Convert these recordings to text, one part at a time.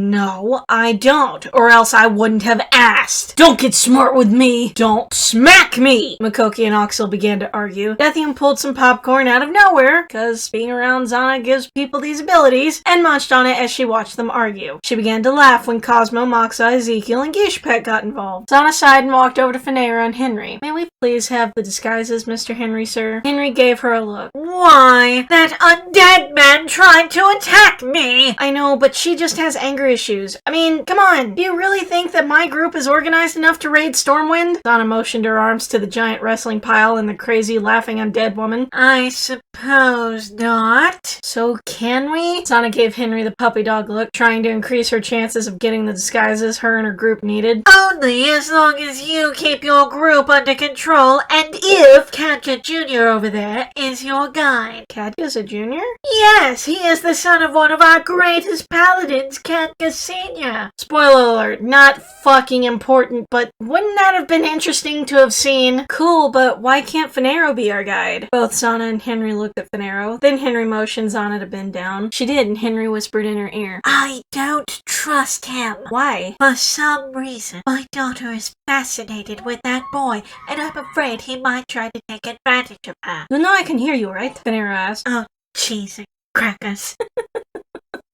No, I don't, or else I wouldn't have asked. Don't get smart with me. Don't smack me. Makoki and Oxel began to argue. Dethium pulled some popcorn out of nowhere, because being around Xanna gives people these abilities, and munched on it as she watched them argue. She began to laugh when Cosmo, Moxa, Ezekiel, and Gishpet got involved. Xanna sighed and walked over to Fanera and Henry. May we please have the disguises, Mr. Henry, sir? Henry gave her a look. Why? That undead man tried to attack me! I know, but she just has anger issues. I mean, come on. Do you really think that my group is organized enough to raid Stormwind? Xanna motioned her arms to the giant wrestling pile and the crazy laughing undead woman. I suppose not. So can we? Xanna gave Henry the puppy dog look, trying to increase her chances of getting the disguises her and her group needed. Only as long as you keep your group under control, and if Katja Jr. over there is your guide. Katja's a junior? Yes, he is the son of one of our greatest paladins, Katja Sr. Spoiler alert, not fucking important, but wouldn't that have been interesting to have seen? Cool, but why can't Fanero be our guide? Both Xanna and Henry looked at Fanero. Then Henry motioned Xanna to bend down. She did, and Henry whispered in her ear, I don't trust him. Why? For some reason, my daughter is fascinated with that boy, and I'm afraid he might try to take advantage of her. You know I can hear you, right? Fanero asked. Oh, cheese and crackers.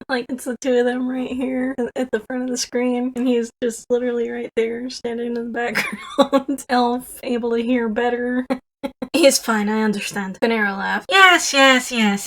Like, it's the two of them right here at the front of the screen, and he's just literally right there, standing in the background. Elf, able to hear better. He's fine, I understand. Fanero laughed. Yes,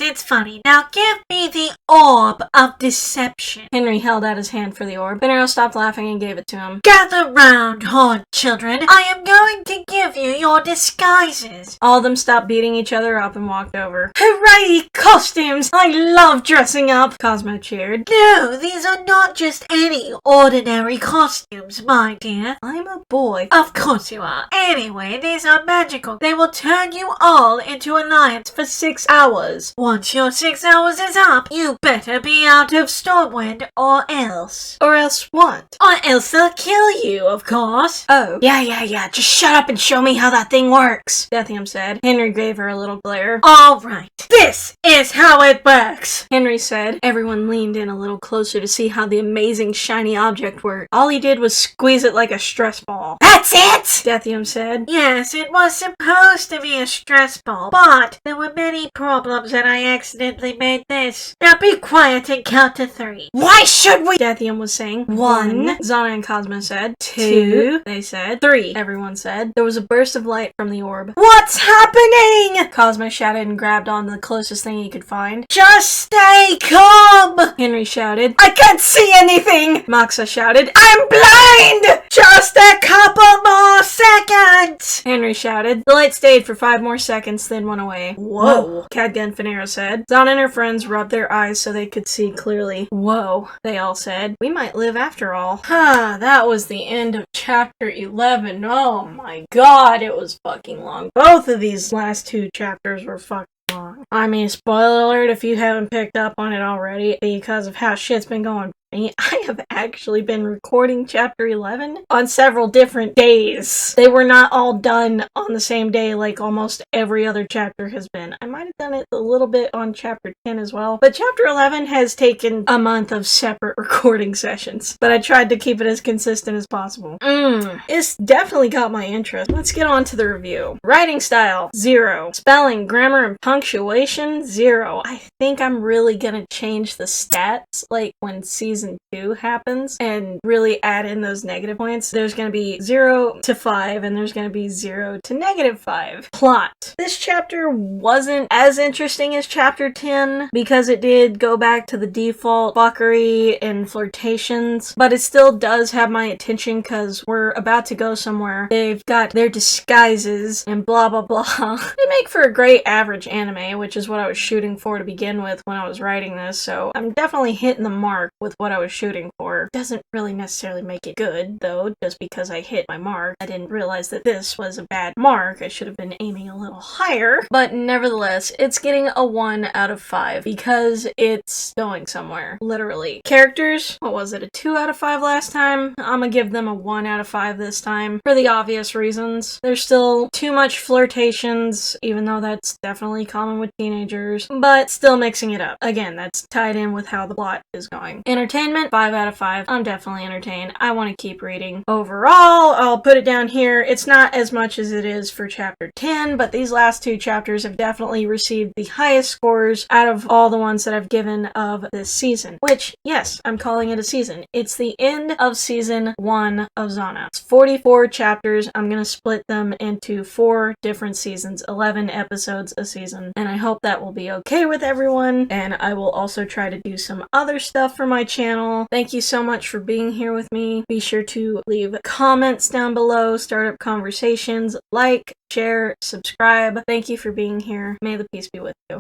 it's funny. Now give me the orb of deception. Henry held out his hand for the orb. Fanero stopped laughing and gave it to him. Gather round, horned children. I am going to give you your disguises. All of them stopped beating each other up and walked over. Hooray, costumes! I love dressing up, Cosmo cheered. No, these are not just any ordinary costumes, my dear. I'm a boy. Of course you are. Anyway, these are magical. They will turn you all into alliance for 6 hours. Once your 6 hours is up, you better be out of Stormwind or else. Or else what? Or else they'll kill you, of course. Oh. Yeah. Just shut up and show me how that thing works, Dethium said. Henry gave her a little glare. Alright, this is how it works, Henry said. Everyone leaned in a little closer to see how the amazing shiny object worked. All he did was squeeze it like a stress ball. That's it, Dethium said. Yes, it was supposed to be a stress ball, but there were many problems and I accidentally made this. Now be quiet and count to 3. Why should we? Dethium was saying. 1, Xanna and Cosmo said. 2, they said. 3, everyone said. There was a burst of light from the orb. What's happening? Cosmo shouted and grabbed on the closest thing he could find. Just stay calm, Henry shouted. I can't see anything, Moxa shouted. I'm blind! Just a couple more seconds, Henry shouted. The light stayed for 5 more seconds, then went away. Whoa, Khadga and Fanero said. Xanna and her friends rubbed their eyes so they could see clearly. Whoa, they all said. We might live after all. That was the end of chapter 11. Oh my god, it was fucking long. Both of these last 2 chapters were fucking long. I mean, spoiler alert if you haven't picked up on it already, because of how shit's been going. I have actually been recording chapter 11 on several different days. They were not all done on the same day like almost every other chapter has been. I might have done it a little bit on chapter 10 as well, but chapter 11 has taken a month of separate recording sessions, but I tried to keep it as consistent as possible. It's definitely got my interest. Let's get on to the review. Writing style, 0. Spelling, grammar, and punctuation, 0. I think I'm really gonna change the stats like when season 2 happens and really add in those negative points. There's going to be 0 to 5 and there's going to be 0 to negative 5. Plot. This chapter wasn't as interesting as chapter 10 because it did go back to the default fuckery and flirtations, but it still does have my attention because we're about to go somewhere. They've got their disguises and blah blah blah. They make for a great average anime, which is what I was shooting for to begin with when I was writing this, so I'm definitely hitting the mark with what I was shooting for. Doesn't really necessarily make it good, though, just because I hit my mark. I didn't realize that this was a bad mark. I should have been aiming a little higher, but nevertheless, it's getting a 1 out of 5 because it's going somewhere, literally. Characters, what was it, a 2 out of 5 last time? I'm gonna give them a 1 out of 5 this time, for the obvious reasons. There's still too much flirtations, even though that's definitely common with teenagers, but still mixing it up. Again, that's tied in with how the plot is going. Entertainment entertainment, 5 out of 5. I'm definitely entertained. I want to keep reading. Overall, I'll put it down here. It's not as much as it is for chapter 10, but these last 2 chapters have definitely received the highest scores out of all the ones that I've given of this season. Which, yes, I'm calling it a season. It's the end of season 1 of Xanna. It's 44 chapters. I'm going to split them into 4 different seasons, 11 episodes a season, and I hope that will be okay with everyone, and I will also try to do some other stuff for my channel. Thank you so much for being here with me. Be sure to leave comments down below, start up conversations, like, share, subscribe. Thank you for being here. May the peace be with you.